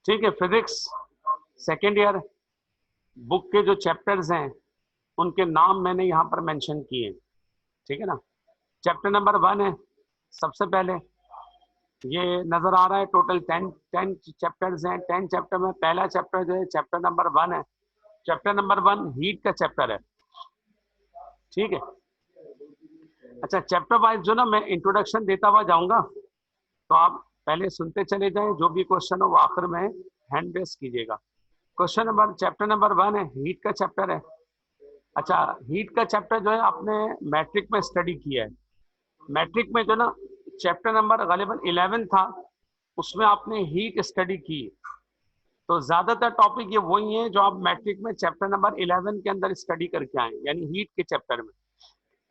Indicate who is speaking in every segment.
Speaker 1: ठीक है, physics second year book के जो चैप्टर्स हैं उनके नाम मैंने यहाँ पर मेंशन किए, ठीक है ना। चैप्टर नंबर 1 है सबसे पहले, ये नजर आ रहा है। टोटल 10 चैप्टर्स हैं। 10 चैप्टर में पहला चैप्टर जो है चैप्टर नंबर 1 है। चैप्टर नंबर 1 हीट का चैप्टर है, ठीक है। अच्छा, चैप्टर वाइज जो ना मैं इंट्रोडक्शन देता हुआ जाऊंगा, तो आप पहले सुनते चले जाएं, जो भी क्वेश्चन हो वो आखिर में हैंड रेस कीजिएगा। क्वेश्चन नंबर चैप्टर नंबर 1 है, हीट का चैप्टर है। अच्छा, हीट का चैप्टर जो है आपने मैट्रिक में स्टडी किया है। मैट्रिक में जो ना चैप्टर नंबर गालिबन 11 था, उसमें आपने हीट स्टडी की। तो ज्यादातर टॉपिक ये वही है जो आप मैट्रिक में चैप्टर नंबर 11 के अंदर स्टडी करके आए, यानी हीट के चैप्टर में।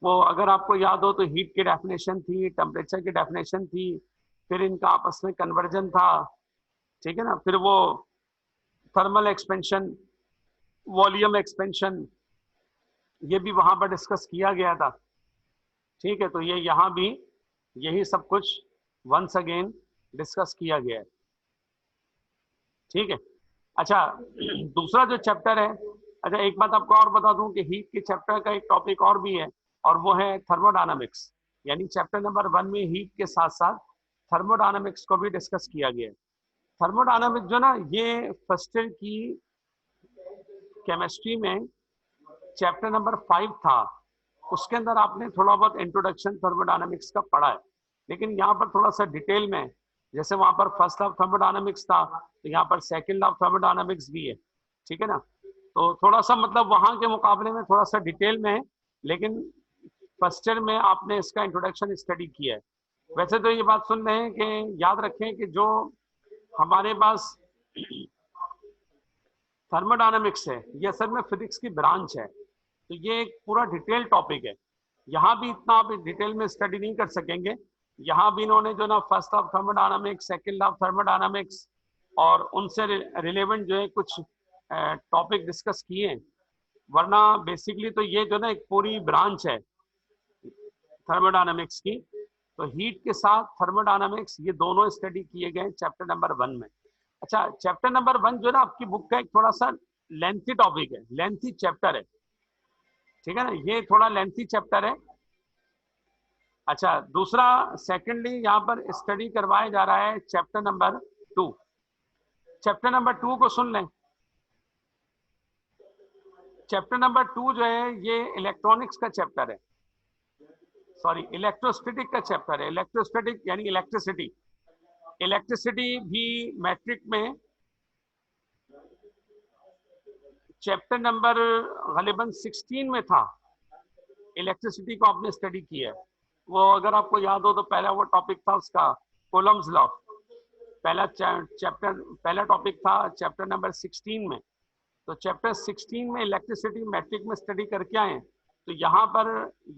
Speaker 1: वो अगर आपको याद हो तो हीट की डेफिनेशन थी, टेम्परेचर की डेफिनेशन थी, फिर इनका आपस में कन्वर्जन था, ठीक है ना। फिर वो थर्मल एक्सपेंशन, वॉल्यूम एक्सपेंशन, ये भी वहां पर डिस्कस किया गया था, ठीक है। तो ये यहाँ भी यही सब कुछ वंस अगेन डिस्कस किया गया है, ठीक है। अच्छा, दूसरा जो चैप्टर है, अच्छा एक बात आपको और बता दूं कि हीट के चैप्टर का एक टॉपिक और भी है, और वो है थर्मोडायनामिक्स। यानी चैप्टर नंबर 1 में हीट के साथ साथ थर्मोडायनामिक्स को भी डिस्कस किया गया है। थर्मोडायनामिक्स जो ना, ये फर्स्ट ईयर की केमिस्ट्री में चैप्टर नंबर 5 था, उसके अंदर आपने थोड़ा बहुत इंट्रोडक्शन थर्मोडायनामिक्स का पढ़ा है। लेकिन यहाँ पर थोड़ा सा डिटेल में, जैसे वहां पर फर्स्ट लॉ थर्मोडायनामिक्स था, तो यहाँ पर सेकंड लॉ थर्मोडायनामिक्स भी है, ठीक है ना। तो थोड़ा सा मतलब वहां के मुकाबले में थोड़ा सा डिटेल में है, लेकिन फर्स्ट ईयर में आपने इसका इंट्रोडक्शन स्टडी किया है। वैसे तो ये बात सुन रहे हैं कि याद रखें कि जो हमारे पास थर्मोडायनामिक्स है, ये असल में फिजिक्स की ब्रांच है, तो ये एक पूरा डिटेल टॉपिक है। यहाँ भी इतना आप डिटेल में स्टडी नहीं कर सकेंगे। यहाँ भी इन्होंने जो ना first of thermodynamics, second of thermodynamics और उनसे रिलेवेंट जो है कुछ टॉपिक डिस्कस किए हैं। वरना बेसिकली तो ये जो ना एक पूरी ब्रांच है थर्मोडायनामिक्स की। तो हीट के साथ थर्मोडायनामिक्स ये दोनों स्टडी किए गए चैप्टर नंबर 1 में। अच्छा, चैप्टर नंबर 1 जो ना आपकी बुक का एक थोड़ा सा लेंथी टॉपिक है, लेंथी चैप्टर है, ठीक है ना, ये थोड़ा लेंथी चैप्टर है। अच्छा, दूसरा सेकेंडली यहाँ पर स्टडी करवाया जा रहा है चैप्टर नंबर 2। चैप्टर नंबर 2 को सुन लें। चैप्टर नंबर 2 जो है ये इलेक्ट्रॉनिक्स का चैप्टर है, सॉरी इलेक्ट्रोस्टैटिक का चैप्टर है। इलेक्ट्रोस्टैटिक यानी इलेक्ट्रिसिटी। इलेक्ट्रिसिटी भी मैट्रिक में चैप्टर नंबर गालिबन 16 में था। इलेक्ट्रिसिटी को आपने स्टडी किया है। वो अगर आपको याद हो तो पहला वो टॉपिक था उसका कोलम्स लॉ। पहला चैप्टर, पहला टॉपिक था चैप्टर नंबर 16 में। तो चैप्टर 16 में इलेक्ट्रिसिटी मैट्रिक में स्टडी करके आए। तो यहाँ पर,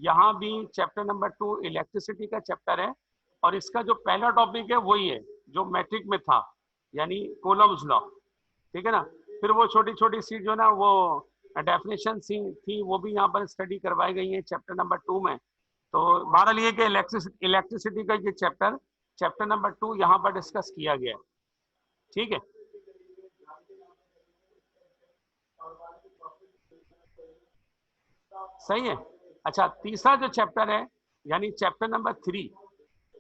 Speaker 1: यहाँ भी चैप्टर नंबर 2 इलेक्ट्रिसिटी का चैप्टर है, और इसका जो पहला टॉपिक है वही है जो मैट्रिक में था, यानी कोलम्स लॉ, ठीक है ना। फिर वो छोटी छोटी सी जो ना वो डेफिनेशन थी वो भी यहाँ पर स्टडी करवाई गई है चैप्टर नंबर 2 में। तो बहरहाल ये कि इलेक्ट्रिसिटी का ये चैप्टर, चैप्टर नंबर 2 यहाँ पर डिस्कस किया गया है, ठीक है। सही है। अच्छा, तीसरा जो चैप्टर है यानी चैप्टर नंबर 3।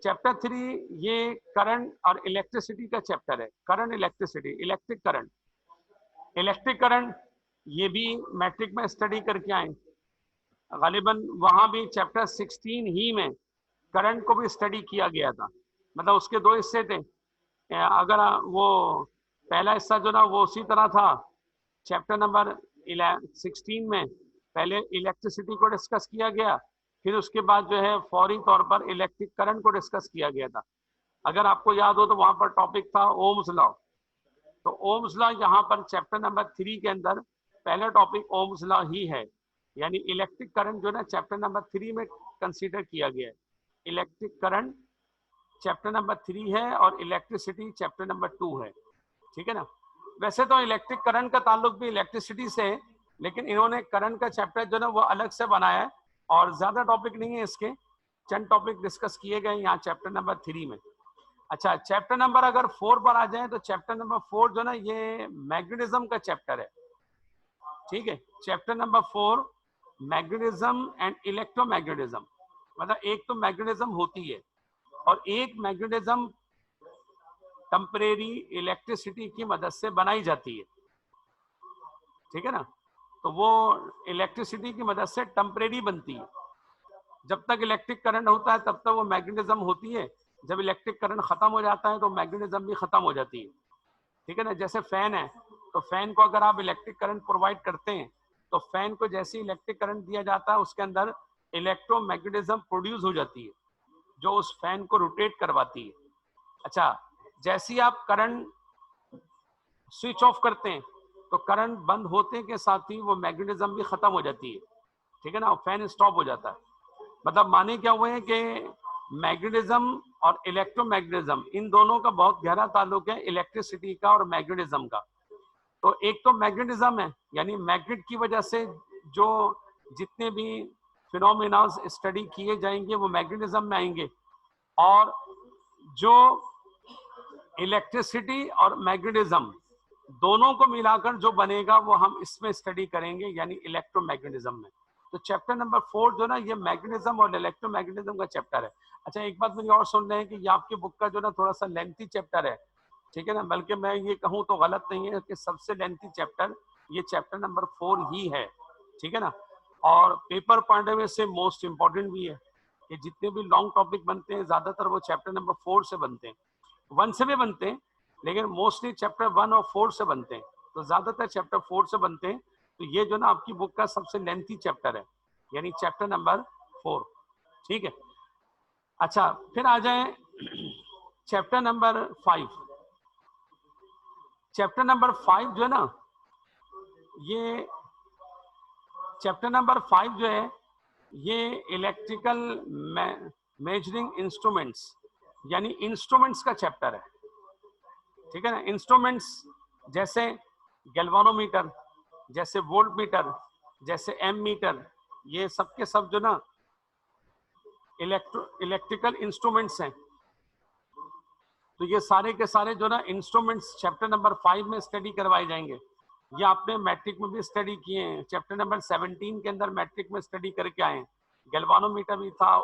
Speaker 1: चैप्टर 3 ये करंट और इलेक्ट्रिसिटी का चैप्टर है। Current, electricity, electric current, electric current ये भी मैट्रिक में स्टडी करके आए। गालिबन वहां भी चैप्टर 16 ही में करंट को भी स्टडी किया गया था। मतलब उसके दो हिस्से थे। अगर वो पहला हिस्सा जो ना वो उसी तरह था, चैप्टर नंबर 16 में पहले इलेक्ट्रिसिटी को डिस्कस किया गया, फिर उसके बाद जो है फौरी तौर पर इलेक्ट्रिक करंट को डिस्कस किया गया था। अगर आपको याद हो तो वहां पर टॉपिक था ओम्स लॉ। तो ओम्स लॉ यहाँ पर चैप्टर नंबर 3 के अंदर पहला टॉपिक ओम्स लॉ ही है। यानी इलेक्ट्रिक करंट जो ना चैप्टर नंबर 3 में कंसीडर किया गया है। इलेक्ट्रिक करंट चैप्टर नंबर 3 है और इलेक्ट्रिसिटी चैप्टर नंबर 2 है, ठीक है ना। वैसे तो इलेक्ट्रिक करंट का ताल्लुक भी इलेक्ट्रिसिटी से है, लेकिन इन्होंने करंट का चैप्टर जो ना वो अलग से बनाया है, और ज्यादा टॉपिक नहीं है इसके, चंद टॉपिक डिस्कस किए गए यहाँ चैप्टर नंबर 3 में। अच्छा, चैप्टर नंबर अगर 4 पर आ जाए तो चैप्टर नंबर 4 जो ना ये मैग्नेटिज्म का चैप्टर है, ठीक है। Chapter number 4 magnetism and electromagnetism, मतलब एक तो मैग्नेटिज्म होती है और एक मैग्नेटिज्म टेम्परेरी इलेक्ट्रिसिटी की मदद से बनाई जाती है, ठीक है ना। तो वो इलेक्ट्रिसिटी की मदद से टेम्परेरी बनती है। जब तक इलेक्ट्रिक करंट होता है तब तक वो मैग्नेटिज्म होती है, जब इलेक्ट्रिक करंट खत्म हो जाता है तो मैग्नेटिज्म भी खत्म हो जाती है, ठीक है ना। जैसे फैन है, तो फैन को अगर आप इलेक्ट्रिक करंट प्रोवाइड करते हैं तो फैन को जैसे इलेक्ट्रिक करंट दिया जाता है उसके अंदर इलेक्ट्रोमैग्नेटिज्म प्रोड्यूस हो जाती है जो उस फैन को रोटेट करवाती है। अच्छा, जैसे ही आप करंट स्विच ऑफ करते हैं तो करंट बंद होते के साथ ही वो मैग्नेटिज्म भी खत्म हो जाती है, ठीक है ना, फैन स्टॉप हो जाता है। मतलब माने क्या हुए हैं कि मैग्नेटिज्म और इलेक्ट्रोमैग्नेटिज्म इन दोनों का बहुत गहरा ताल्लुक है, इलेक्ट्रिसिटी का और मैग्नेटिज्म का। तो एक तो मैग्नेटिज्म है, यानी मैग्नेट की वजह से जो जितने भी फिनोमेना स्टडी किए जाएंगे वो मैग्नेटिज्म में आएंगे, और जो इलेक्ट्रिसिटी और मैग्नेटिज्म दोनों को मिलाकर जो बनेगा वो हम इसमें स्टडी करेंगे, यानी इलेक्ट्रोमैग्नेटिज्म में। तो चैप्टर नंबर 4 जो ना ये मैग्नेटिज्म और इलेक्ट्रोमैग्नेटिज्म का चैप्टर है। अच्छा, एक बात मेरी और सुन रहे हैं कि ये आपकी बुक का जो ना थोड़ा सा लेंथी चैप्टर है, ठीक है ना, बल्कि मैं ये कहूँ तो गलत नहीं है कि सबसे लेंथी चैप्टर ये चैप्टर नंबर 4 ही है, ठीक है ना। और पेपर पॉइंट ऑफ व्यू से मोस्ट इंपॉर्टेंट भी है कि जितने भी लॉन्ग टॉपिक बनते हैं ज्यादातर वो चैप्टर नंबर 4 से बनते हैं, 1 से भी बनते हैं लेकिन मोस्टली चैप्टर 1 और 4 से बनते हैं, तो ज्यादातर चैप्टर 4 से बनते हैं। तो ये जो ना आपकी बुक का सबसे लेंथी चैप्टर है, यानी चैप्टर नंबर 4, ठीक है। अच्छा, फिर आ जाए चैप्टर नंबर 5। चैप्टर नंबर 5 जो है ना, ये चैप्टर नंबर 5 जो है ये इलेक्ट्रिकल मेजरिंग इंस्ट्रूमेंट्स यानी इंस्ट्रूमेंट्स का चैप्टर है, ठीक है ना। इंस्ट्रूमेंट्स जैसे गैल्वानोमीटर, जैसे वोल्ट मीटर, जैसे एम मीटर, ये सब के सब जो ना इलेक्ट्रिकल इंस्ट्रूमेंट्स हैं। तो ये सारे के सारे जो ना इंस्ट्रूमेंट्स चैप्टर नंबर 5 में स्टडी करवाए जाएंगे। ये आपने मैट्रिक में भी स्टडी किए हैं, चैप्टर नंबर 17 के अंदर मैट्रिक में स्टडी करके आए हैं। गैल्वानोमीटर भी था,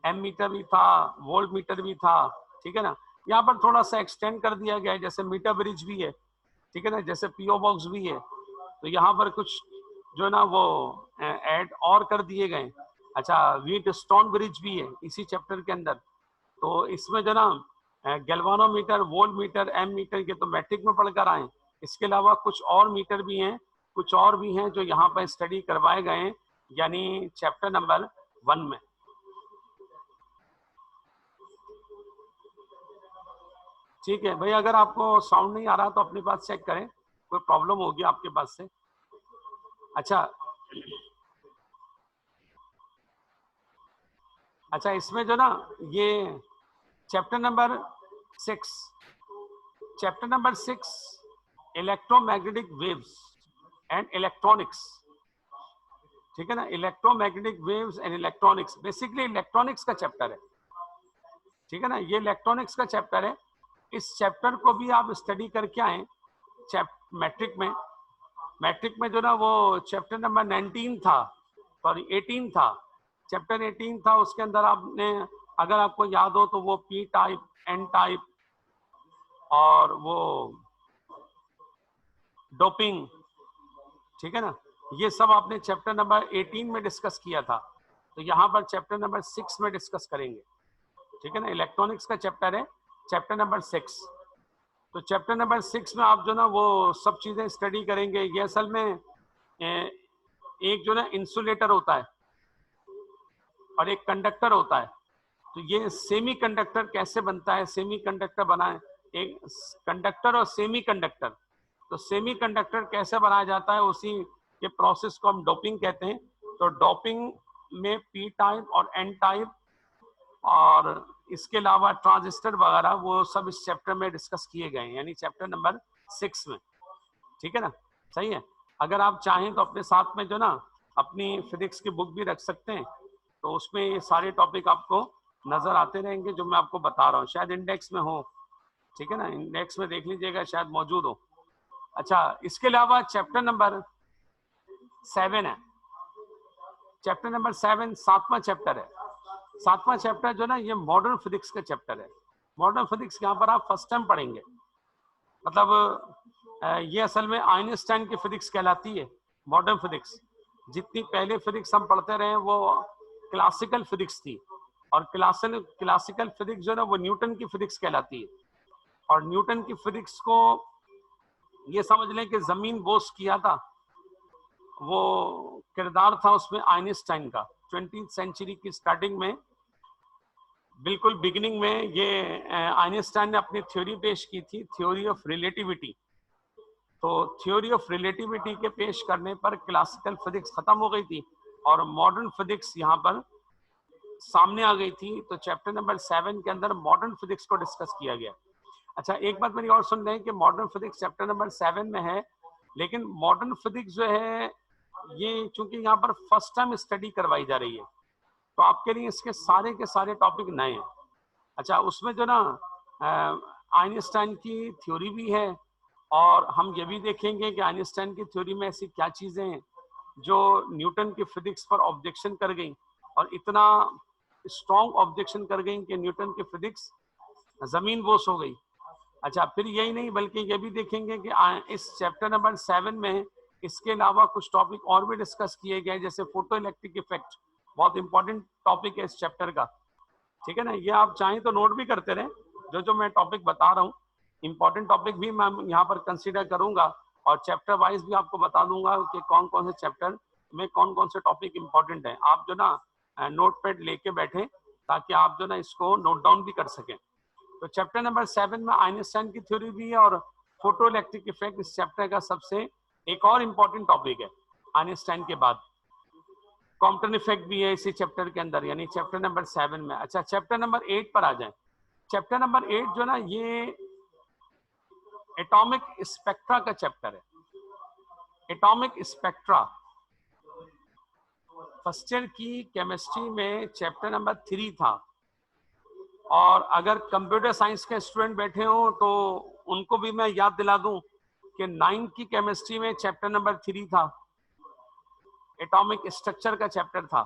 Speaker 1: एम मीटर भी था, वोल्ट मीटर भी था, ठीक है ना। यहाँ पर थोड़ा सा एक्सटेंड कर दिया गया है, जैसे मीटर ब्रिज भी है, ठीक है ना, जैसे पीओ बॉक्स भी है, तो यहाँ पर कुछ जो ना वो ऐड और कर दिए गए। अच्छा, व्हीट स्टोन ब्रिज भी है इसी चैप्टर के अंदर। तो इसमें जो ना galvanometer, volt meter, ammeter के तो मैट्रिक में पढ़कर आए, इसके अलावा कुछ और मीटर भी हैं, कुछ और भी हैं जो यहाँ पर स्टडी करवाए गए हैं, यानी चैप्टर नंबर 1 में। ठीक है भाई, अगर आपको साउंड नहीं आ रहा तो अपने पास चेक करें, कोई प्रॉब्लम होगी आपके पास से। अच्छा अच्छा, इसमें जो ना ये chapter number 6, chapter number 6 electromagnetic waves and electronics, ठीक है ना। Electromagnetic waves and electronics basically electronics का चैप्टर है, ठीक है ना, ये इलेक्ट्रॉनिक्स का चैप्टर है। इस चैप्टर को भी आप स्टडी करके आए मैट्रिक में। मैट्रिक में जो ना वो चैप्टर नंबर 19 था, सॉरी 18 था, चैप्टर 18 था, उसके अंदर आपने अगर आपको याद हो तो वो पी टाइप, एन टाइप और वो डोपिंग, ठीक है ना, ये सब आपने चैप्टर नंबर 18 में डिस्कस किया था। तो यहाँ पर चैप्टर नंबर 6 में डिस्कस करेंगे, ठीक है ना। इलेक्ट्रॉनिक्स का चैप्टर है चैप्टर नंबर 6। तो चैप्टर नंबर 6 में आप जो ना वो सब चीजें स्टडी करेंगे। ये असल में एक जो ना इंसुलेटर होता है और एक कंडक्टर होता है। तो ये सेमी कंडक्टर कैसे बनता है, सेमी कंडक्टर बनाए, एक कंडक्टर और सेमी कंडक्टर। तो सेमी कंडक्टर कैसे बनाया जाता है, उसी के प्रोसेस को हम डोपिंग कहते हैं। तो डोपिंग में पी टाइप और एन टाइप और इसके अलावा ट्रांजिस्टर वगैरह वो सब इस चैप्टर में डिस्कस किए गए हैं, यानी चैप्टर नंबर 6 में, ठीक है ना। सही है, अगर आप चाहें तो अपने साथ में जो ना अपनी फिजिक्स की बुक भी रख सकते हैं, तो उसमें ये सारे टॉपिक आपको नजर आते रहेंगे जो मैं आपको बता रहा हूँ, शायद इंडेक्स में हो, ठीक है ना, इंडेक्स में देख लीजिएगा, शायद मौजूद हो। अच्छा, इसके अलावा चैप्टर नंबर 7 है, चैप्टर नंबर 7 7वां चैप्टर है। 7वां चैप्टर जो ना, ये मॉडर्न फिजिक्स का चैप्टर है। मॉडर्न फिजिक्स यहाँ पर आप फर्स्ट टाइम पढ़ेंगे, मतलब ये असल में आइंस्टाइन की फिजिक्स कहलाती है मॉडर्न फिजिक्स। जितनी पहले फिजिक्स हम पढ़ते रहे वो क्लासिकल फिजिक्स थी, और क्लासिकल फिजिक्स जो है ना वो न्यूटन की फिजिक्स कहलाती है। और न्यूटन की फिजिक्स को ये समझ लें कि जमीन बोस किया था, वो किरदार था उसमें आइंस्टाइन का। 20वीं सेंचुरी की स्टार्टिंग में, बिल्कुल बिगिनिंग में, ये आइंस्टाइन ने अपनी थ्योरी पेश की थी, थ्योरी ऑफ रिलेटिविटी। तो थ्योरी ऑफ रिलेटिविटी के पेश करने पर क्लासिकल फिजिक्स खत्म हो गई थी और मॉडर्न फिजिक्स यहाँ पर सामने आ गई थी। तो चैप्टर नंबर 7 के अंदर मॉडर्न फिजिक्स को डिस्कस किया गया। अच्छा, एक बात मेरी और सुन लें कि मॉडर्न फिजिक्स चैप्टर नंबर 7 में है, लेकिन मॉडर्न फिजिक्स जो है ये चूंकि यहाँ पर फर्स्ट टाइम स्टडी करवाई जा रही है, तो आपके लिए इसके सारे टॉपिक नए हैं। अच्छा, उसमें जो ना आइंस्टाइन की थ्योरी भी है, और हम ये भी देखेंगे कि आइंस्टाइन की थ्योरी में ऐसी क्या चीजें हैं जो न्यूटन की फिजिक्स पर ऑब्जेक्शन कर गई, और इतना स्ट्रॉन्ग ऑब्जेक्शन कर गई कि न्यूटन की फिजिक्स जमीन बोस हो गई। अच्छा, फिर यही नहीं बल्कि ये भी देखेंगे कि इस चैप्टर नंबर 7 में इसके अलावा कुछ टॉपिक और भी डिस्कस किए गए, जैसे फोटो इलेक्ट्रिक इफेक्ट, बहुत इंपॉर्टेंट टॉपिक है इस चैप्टर का, ठीक है ना। ये आप चाहें तो नोट भी करते रहें, जो मैं टॉपिक बता रहा हूँ, इंपॉर्टेंट टॉपिक भी मैं यहाँ पर कंसीडर करूंगा, और चैप्टर वाइज भी आपको बता दूंगा कि कौन कौन से चैप्टर में कौन कौन से टॉपिक इंपॉर्टेंट है। आप जो ना नोट पैड लेके बैठे, ताकि आप जो ना इसको नोट डाउन भी कर सकें। तो चैप्टर नंबर 7 में आइंस्टाइन की थ्योरी भी है, और फोटो इलेक्ट्रिक इफेक्ट इस चैप्टर का सबसे एक और इम्पोर्टेंट टॉपिक है। आइंस्टाइन के बाद कॉम्पटन इफेक्ट भी है इसी चैप्टर के अंदर, यानी चैप्टर नंबर 7 में। अच्छा, चैप्टर नंबर 8 पर आ जाए। चैप्टर नंबर 8 जो ना, ये एटॉमिक स्पेक्ट्रा का चैप्टर है। एटॉमिक स्पेक्ट्रा फर्स्ट ईयर की केमिस्ट्री में चैप्टर नंबर 3 था, और अगर कंप्यूटर साइंस के स्टूडेंट बैठे हो तो उनको भी मैं याद दिला दूं कि 9th की केमिस्ट्री में चैप्टर नंबर 3 था, एटॉमिक स्ट्रक्चर का चैप्टर था।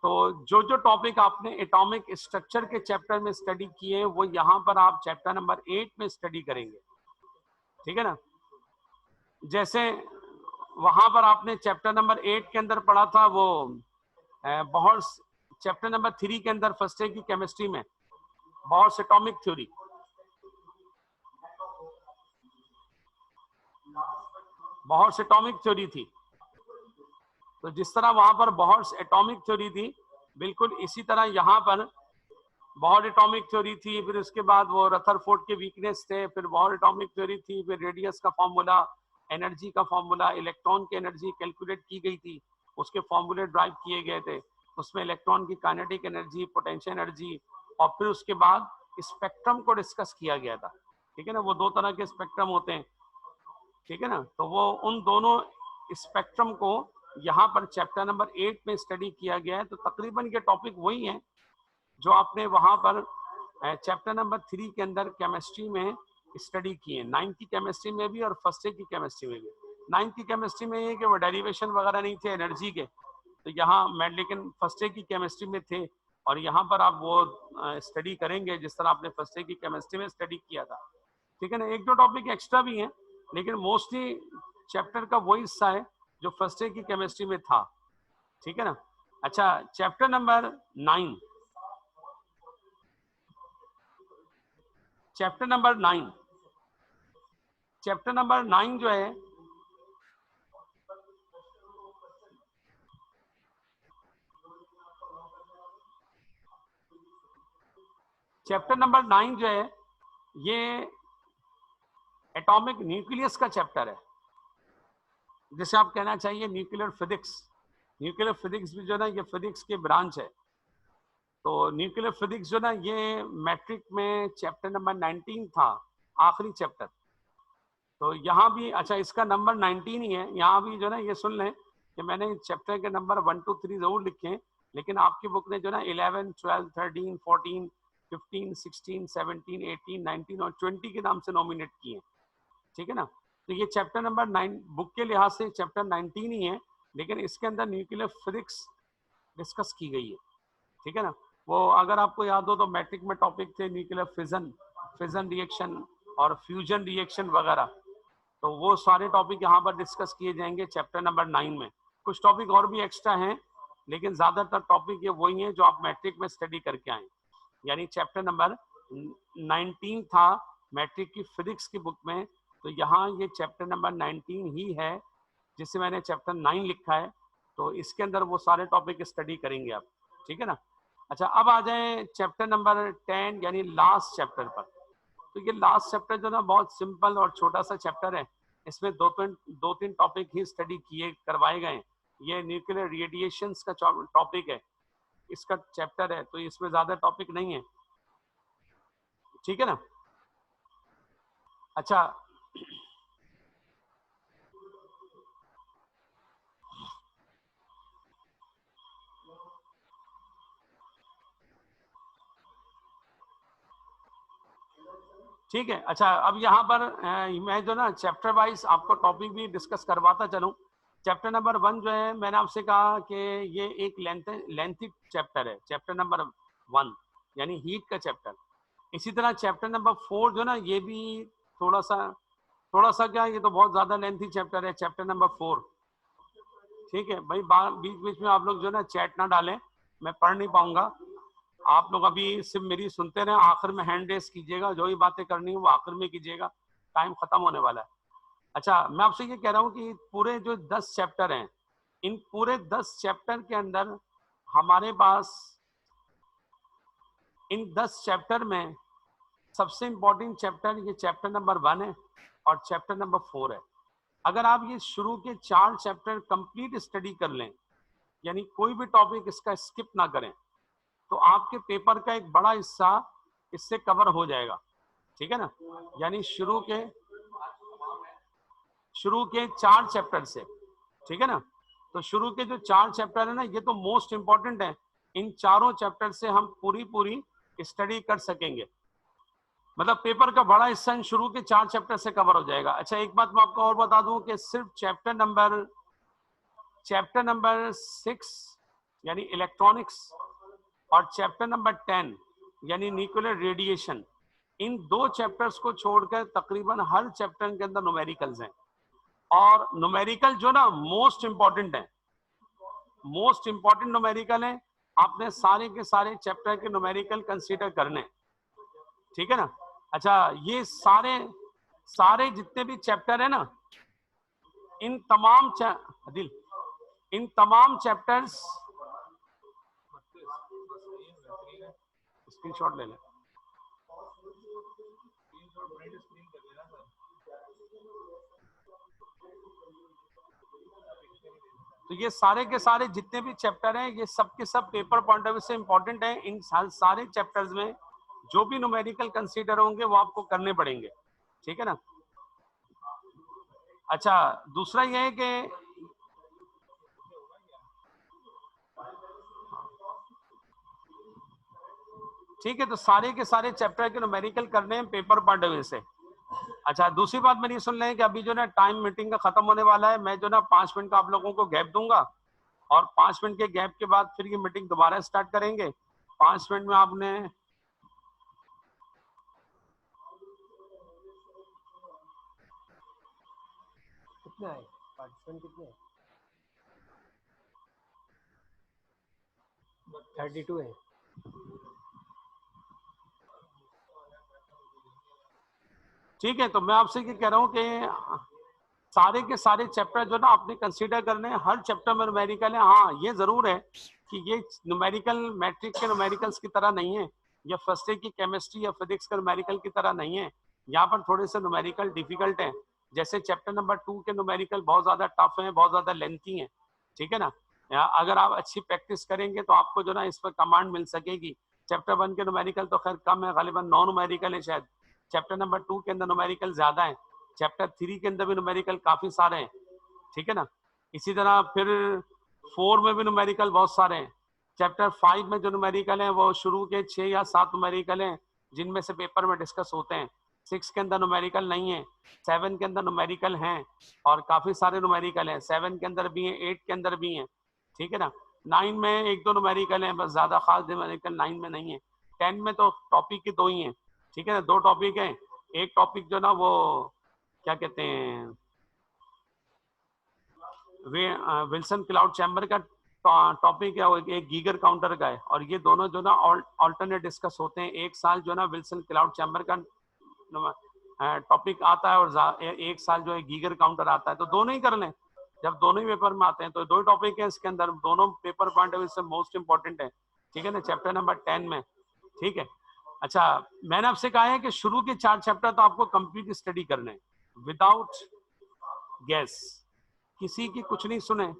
Speaker 1: तो जो टॉपिक आपने एटॉमिक स्ट्रक्चर के चैप्टर में स्टडी किए, वो यहाँ पर आप चैप्टर नंबर 8 में स्टडी करेंगे, ठीक है ना। जैसे वहां पर आपने चैप्टर नंबर 8 के अंदर पढ़ा था, वो बहुत चैप्टर नंबर 3 के अंदर फर्स्ट ईयर की केमिस्ट्री में बहुत एटॉमिक थ्योरी, बहुत एटॉमिक थ्योरी थी। तो जिस तरह वहां पर बहुत एटॉमिक थ्योरी थी, बिल्कुल इसी तरह यहाँ पर बहुत एटॉमिक थ्योरी थी। फिर उसके बाद वो रदरफोर्ड के वीकनेस थे, फिर बहुत एटॉमिक थ्योरी थी, फिर रेडियस का फॉर्मूला, एनर्जी का फॉर्मूला, इलेक्ट्रॉन की एनर्जी कैलकुलेट की गई थी, उसके फॉर्मूले ड्राइव किए गए थे, उसमें इलेक्ट्रॉन की काइनेटिक एनर्जी, पोटेंशियल एनर्जी, और फिर उसके बाद स्पेक्ट्रम को डिस्कस किया गया था, ठीक है ना। वो 2 तरह के स्पेक्ट्रम होते हैं, ठीक है ना। तो वो उन दोनों स्पेक्ट्रम को यहाँ पर चैप्टर नंबर 8 में स्टडी किया गया है। तो तकरीबन ये टॉपिक वही है जो आपने वहां पर चैप्टर नंबर 3 के अंदर केमिस्ट्री में स्टडी किए, 9th की केमिस्ट्री में भी और फर्स्ट ईयर की केमिस्ट्री में भी। 9th की केमिस्ट्री में ये कि वो डेरिवेशन वगैरह नहीं थे एनर्जी के, तो यहाँ मैं, लेकिन फर्स्ट ईयर की केमिस्ट्री में थे, और यहाँ पर आप वो स्टडी करेंगे जिस तरह आपने फर्स्ट ईयर की केमिस्ट्री में स्टडी किया था, ठीक है ना। 1-2 टॉपिक एक्स्ट्रा भी हैं, लेकिन मोस्टली चैप्टर का वही हिस्सा है जो फर्स्ट ईयर की केमिस्ट्री में था, ठीक है ना। अच्छा, chapter number 9, chapter number 9, chapter number 9 जो है, चैप्टर नंबर 9 जो है, ये एटॉमिक न्यूक्लियस का चैप्टर है, जिसे आप कहना चाहिए न्यूक्लियर फिजिक्स। न्यूक्लियर फिजिक्स भी जो ना, ये फिजिक्स के ब्रांच है। तो न्यूक्लियर फिजिक्स जो ना, ये मैट्रिक में चैप्टर नंबर 19 था, आखिरी चैप्टर। तो यहाँ भी, अच्छा, इसका नंबर 19 ही है। यहाँ भी जो ना, ये सुन लें कि मैंने चैप्टर के नंबर 1 2 3 जरूर लिखे हैं, लेकिन आपकी बुक ने जो ना 11, 12, 13, 14, 15, 16, 17, 18, 19 और 20 के नाम से नॉमिनेट किए हैं, ठीक है ना। तो ये चैप्टर नंबर 9 बुक के लिहाज से चैप्टर 19 ही है, लेकिन इसके अंदर न्यूक्लियर फिजिक्स डिस्कस की गई है, ठीक है ना। वो अगर आपको याद हो तो मैट्रिक में टॉपिक थे न्यूक्लियर फिजन, फिजन रिएक्शन और फ्यूजन रिएक्शन वगैरह, तो वो सारे टॉपिक यहाँ पर डिस्कस किए जाएंगे चैप्टर नंबर 9 में। कुछ टॉपिक और भी एक्स्ट्रा हैं, लेकिन ज्यादातर टॉपिक ये वही हैं जो आप मैट्रिक में स्टडी करके आए। यानी चैप्टर नंबर 19 था मैट्रिक की फिजिक्स की बुक में, तो यहाँ ये चैप्टर नंबर 19 ही है जिसे मैंने चैप्टर 9 लिखा है। तो इसके अंदर वो सारे टॉपिक स्टडी करेंगे आप, ठीक है ना। अच्छा, अब आ जाए चैप्टर नंबर 10 यानी लास्ट चैप्टर पर। तो ये लास्ट चैप्टर जो ना बहुत सिंपल और छोटा सा चैप्टर है, इसमें दो तीन टॉपिक ही स्टडी किए करवाए गए। ये न्यूक्लियर रेडिएशंस का टॉपिक है, इसका चैप्टर है, तो इसमें ज्यादा टॉपिक नहीं है, ठीक है ना। अच्छा, ठीक है। अच्छा, अब यहाँ पर मैं जो ना चैप्टर वाइज आपको टॉपिक भी डिस्कस करवाता चलूँ। चैप्टर नंबर 1 जो है, मैंने आपसे कहा कि ये एक लेंथी चैप्टर है, चैप्टर नंबर 1 यानी हीट का चैप्टर। इसी तरह चैप्टर नंबर 4 जो ना, ये भी थोड़ा सा क्या, ये तो बहुत ज्यादा लेंथी चैप्टर है, चैप्टर नंबर 4, ठीक है भाई। बीच बीच में आप लोग जो ना चैट ना डालें, मैं पढ़ नहीं पाऊंगा। आप लोग अभी सिर्फ मेरी सुनते रहे, आखिर में हैंड रेस कीजिएगा, जो भी बातें करनी है वो आखिर में कीजिएगा, टाइम खत्म होने वाला है। अच्छा, मैं आपसे ये कह रहा हूँ कि पूरे जो 10 चैप्टर हैं, इन पूरे 10 चैप्टर के अंदर हमारे पास इन 10 चैप्टर में सबसे इंपॉर्टेंट चैप्टर ये चैप्टर नंबर 1 है और चैप्टर नंबर 4 है। अगर आप ये शुरू के 4 चैप्टर कंप्लीट स्टडी कर लें, यानी कोई भी टॉपिक इसका स्किप ना करें, तो आपके पेपर का एक बड़ा हिस्सा इससे कवर हो जाएगा, ठीक है ना। यानी शुरू के 4 चैप्टर से, ठीक है ना। तो शुरू के जो 4 चैप्टर है ना, ये तो मोस्ट इंपॉर्टेंट है। इन चारों चैप्टर से हम पूरी स्टडी कर सकेंगे, मतलब पेपर का बड़ा हिस्सा इन शुरू के 4 चैप्टर से कवर हो जाएगा। अच्छा, एक बात मैं आपको और बता दूं कि सिर्फ चैप्टर नंबर 6 यानी इलेक्ट्रॉनिक्स और चैप्टर नंबर 10 यानी न्यूक्लियर रेडिएशन, इन 2 चैप्टर्स को छोड़कर तकरीबन हर चैप्टर के अंदर न्यूमेरिकल्स हैं। और न्यूमेरिकल जो ना मोस्ट इंपॉर्टेंट है, मोस्ट इंपॉर्टेंट न्यूमेरिकल है। आपने सारे के सारे चैप्टर के न्यूमेरिकल कंसीडर करने, ठीक है ना। अच्छा, ये सारे जितने भी चैप्टर है ना, इन तमाम चैप्टर्स, स्क्रीनशॉट ले लें। तो ये सारे के सारे जितने भी चैप्टर हैं, ये सब के सब पेपर पॉइंट ऑफ व्यू से इंपॉर्टेंट है। इन सारे चैप्टर्स में जो भी न्यूमेरिकल कंसीडर होंगे वो आपको करने पड़ेंगे, ठीक है ना। अच्छा, दूसरा ये है कि ठीक है, तो सारे के सारे चैप्टर के न्यूमेरिकल करने हैं पेपर पॉइंट ऑफ व्यू से। अच्छा, दूसरी बात मेरी सुन लें कि अभी जो ना टाइम मीटिंग का खत्म होने वाला है, मैं जो ना 5 मिनट का आप लोगों को गैप दूंगा और 5 मिनट के गैप के बाद फिर ये मीटिंग दोबारा स्टार्ट करेंगे। 5 मिनट में आपने
Speaker 2: कितने आए, पार्टिसिपेंट कितने हैं? 32 है।
Speaker 1: ठीक है, तो मैं आपसे ये कह रहा हूँ कि सारे के सारे चैप्टर जो ना आपने कंसीडर करने हैं, हर चैप्टर में न्यूमेरिकल है। हाँ, ये जरूर है कि ये न्यूमेरिकल मैट्रिक के न्यूमेरिकल्स की तरह नहीं है, या फर्स्ट ईयर की केमिस्ट्री या फिजिक्स के न्यूमेरिकल की तरह नहीं है। यहाँ पर थोड़े से न्यूमेरिकल डिफिकल्ट है, जैसे चैप्टर नंबर 2 के न्यूमेरिकल बहुत ज्यादा टफ है, बहुत ज्यादा लेंथी है, ठीक है ना। अगर आप अच्छी प्रैक्टिस करेंगे तो आपको जो ना इस पर कमांड मिल सकेगी। चैप्टर 1 के न्यूमेरिकल तो खैर कम है, गालिबन 9 न्यूमेरिकल है शायद। चैप्टर नंबर 2 के अंदर न्यूमेरिकल ज्यादा है, चैप्टर 3 के अंदर भी न्यूमेरिकल काफी सारे हैं, ठीक है ना। इसी तरह फिर 4 में भी न्यूमेरिकल बहुत सारे हैं, चैप्टर 5 में जो न्यूमेरिकल हैं वो शुरू के 6 या 7 न्यूमेरिकल हैं जिनमें से पेपर में डिस्कस होते हैं। 6 के अंदर न्यूमेरिकल नहीं है, 7 के अंदर न्यूमेरिकल हैं और काफी सारे न्यूमेरिकल हैं, 7 के अंदर भी हैं, 8 के अंदर भी हैं, ठीक है ना। 9 में एक दो न्यूमेरिकल हैं, बस ज्यादा खास न्यूमेरिकल 9 में नहीं है। 10 में तो टॉपिक ही दो ही हैं, ठीक है ना, दो टॉपिक हैं। एक टॉपिक जो ना वो क्या कहते हैं, विल्सन क्लाउड चैम्बर का टॉपिक है, और एक गीगर काउंटर का है, और ये दोनों जो ना ऑल्टरनेट डिस्कस होते हैं। एक साल जो ना विल्सन क्लाउड चैम्बर का टॉपिक आता है और एक साल जो है गीगर काउंटर आता है, तो दोनों ही कर लें। जब दोनों ही पेपर में आते हैं तो दो टॉपिक है इसके अंदर, दोनों पेपर पॉइंट ऑफ व्यू से मोस्ट इंपॉर्टेंट है, ठीक है ना, चैप्टर नंबर 10 में, ठीक है। अच्छा, मैंने आपसे कहा है कि शुरू के 4 चैप्टर तो आपको कंप्लीट स्टडी करने हैं विदाउट गैस, किसी की कुछ नहीं सुने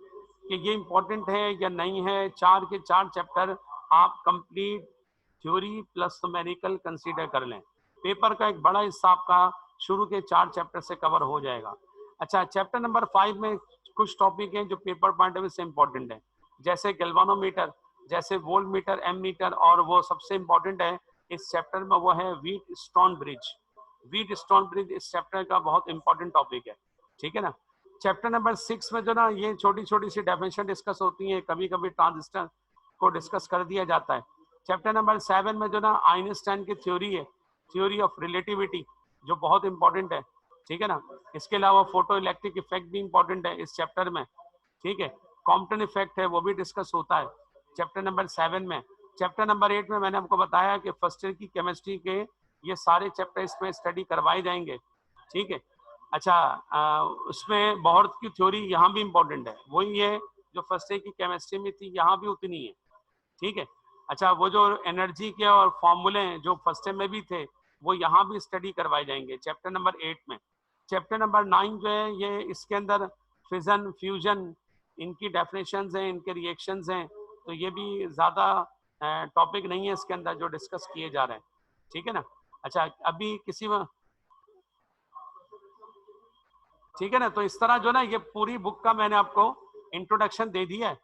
Speaker 1: कि ये इंपॉर्टेंट है या नहीं है। 4 के 4 चैप्टर आप complete theory plus numerical consider कर लें। पेपर का एक बड़ा हिस्सा आपका शुरू के 4 चैप्टर से कवर हो जाएगा। अच्छा, चैप्टर नंबर 5 में कुछ टॉपिक हैं जो पेपर पॉइंट ऑफ व्यू से इंपॉर्टेंट है, जैसे गैल्वानोमीटर, जैसे वोल्ट मीटर, एम मीटर, और वो सबसे इंपॉर्टेंट है इस चैप्टर में वो है wheat stone bridge. Wheat stone bridge इस चैप्टर का बहुत इंपॉर्टेंट टॉपिक है, ठीक है ना। चैप्टर नंबर 6 में जो ना ये छोटी छोटी सी डेफिनेशन डिस्कस होती है, कभी कभी ट्रांजिस्टर को डिस्कस कर दिया जाता है। चैप्टर नंबर 7 में जो ना आइंस्टाइन की थ्योरी है, थ्योरी ऑफ रिलेटिविटी, जो बहुत इंपॉर्टेंट है, ठीक है ना। इसके अलावा फोटो इलेक्ट्रिक इफेक्ट भी इंपॉर्टेंट है इस चैप्टर में, ठीक है। कॉम्पटन इफेक्ट है वो भी डिस्कस होता है चैप्टर नंबर 7 में। चैप्टर नंबर 8 में मैंने आपको बताया कि फर्स्ट ईयर की केमिस्ट्री के ये सारे चैप्टर इसमें स्टडी करवाए जाएंगे, ठीक है। अच्छा, उसमें बोहर्थ की थ्योरी यहाँ भी इम्पोर्टेंट है, वही है जो फर्स्ट ईयर की केमिस्ट्री में थी, यहाँ भी उतनी है, ठीक है। अच्छा, वो जो एनर्जी के और फॉर्मूले हैं जो फर्स्ट ईयर में भी थे, वो यहाँ भी स्टडी करवाए जाएंगे चैप्टर नंबर 8 में। चैप्टर नंबर 9 जो है ये इसके अंदर फिजन फ्यूजन, इनकी डेफिनेशंस हैं, इनके रिएक्शंस हैं, तो ये भी ज़्यादा टॉपिक नहीं है इसके अंदर जो डिस्कस किए जा रहे हैं, ठीक है ना। अच्छा, अभी किसी में, ठीक है ना, तो इस तरह जो ना ये पूरी बुक का मैंने आपको इंट्रोडक्शन दे दिया है।